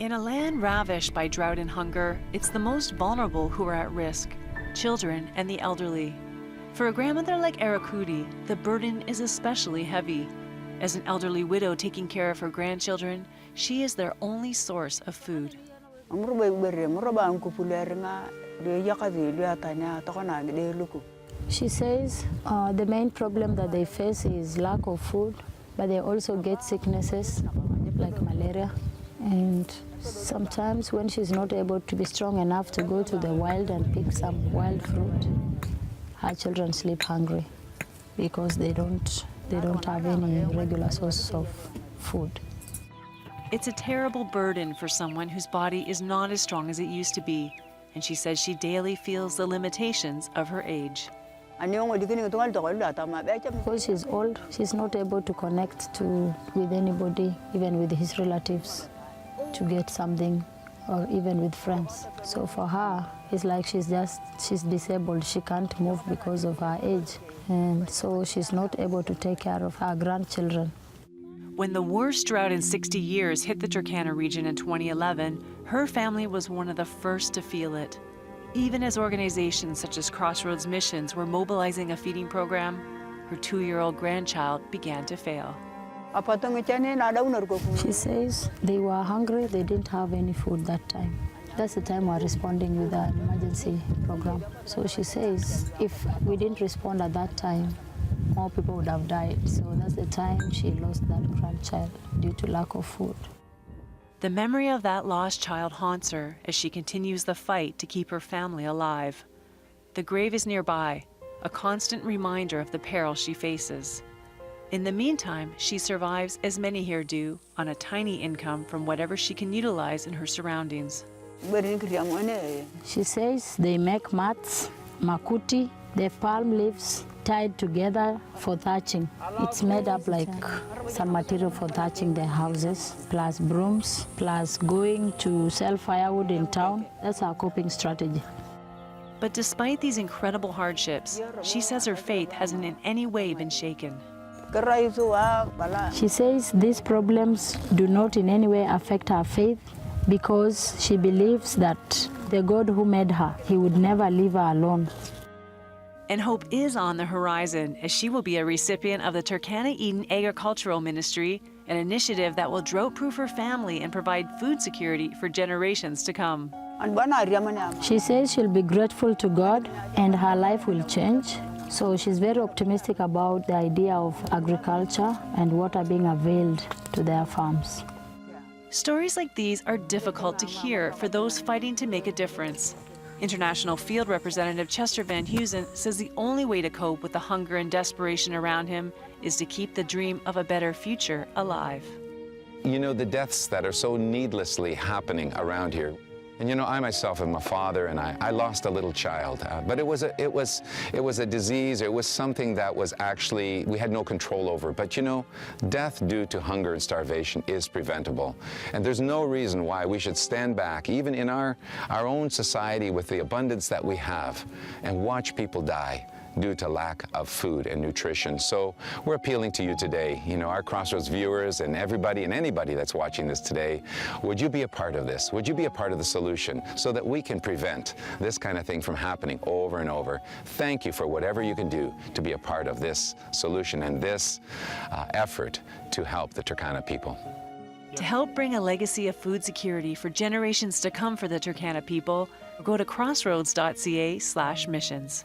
In a land ravished by drought and hunger, it's the most vulnerable who are at risk, children and the elderly. For a grandmother like Arakudi, the burden is especially heavy. As an elderly widow taking care of her grandchildren, she is their only source of food. She says the main problem that they face is lack of food, but they also get sicknesses like malaria. And sometimes when she's not able to be strong enough to go to the wild and pick some wild fruit, her children sleep hungry because they don't have any regular source of food. It's a terrible burden for someone whose body is not as strong as it used to be, and she says she daily feels the limitations of her age. Because she's old, she's not able to connect with anybody, even with his relatives, to get something, or even with friends. So for her, it's like she's disabled. She can't move because of her age, and so she's not able to take care of her grandchildren. When the worst drought in 60 years hit the Turkana region in 2011, her family was one of the first to feel it. Even as organizations such as Crossroads Missions were mobilizing a feeding program, her 2-year-old grandchild began to fail. She says they were hungry, they didn't have any food that time. That's the time we're responding with an emergency program. So she says if we didn't respond at that time, more people would have died. So that's the time she lost that grandchild due to lack of food. The memory of that lost child haunts her as she continues the fight to keep her family alive. The grave is nearby, a constant reminder of the peril she faces. In the meantime, she survives, as many here do, on a tiny income from whatever she can utilize in her surroundings. She says they make mats, makuti, the palm leaves tied together for thatching. It's made up like some material for thatching the houses, plus brooms, plus going to sell firewood in town. That's our coping strategy. But despite these incredible hardships, she says her faith hasn't in any way been shaken. She says these problems do not in any way affect her faith because she believes that the God who made her, he would never leave her alone. And hope is on the horizon as she will be a recipient of the Turkana Eden Agricultural Ministry, an initiative that will drought-proof her family and provide food security for generations to come. She says she'll be grateful to God and her life will change. So she's very optimistic about the idea of agriculture and water being availed to their farms. Stories like these are difficult to hear for those fighting to make a difference. International Field Representative Chester Van Heusen says the only way to cope with the hunger and desperation around him is to keep the dream of a better future alive. You know, the deaths that are so needlessly happening around here. And you know, I myself am a father, and I lost a little child, but it was a disease. It was something that was actually we had no control over. But you know, death due to hunger and starvation is preventable, and there's no reason why we should stand back, even in our own society with the abundance that we have, and watch people die due to lack of food and nutrition. So we're appealing to you today, you know, our Crossroads viewers and everybody and anybody that's watching this today, would you be a part of this? Would you be a part of the solution so that we can prevent this kind of thing from happening over and over? Thank you for whatever you can do to be a part of this solution and this effort to help the Turkana people. To help bring a legacy of food security for generations to come for the Turkana people, go to crossroads.ca/missions.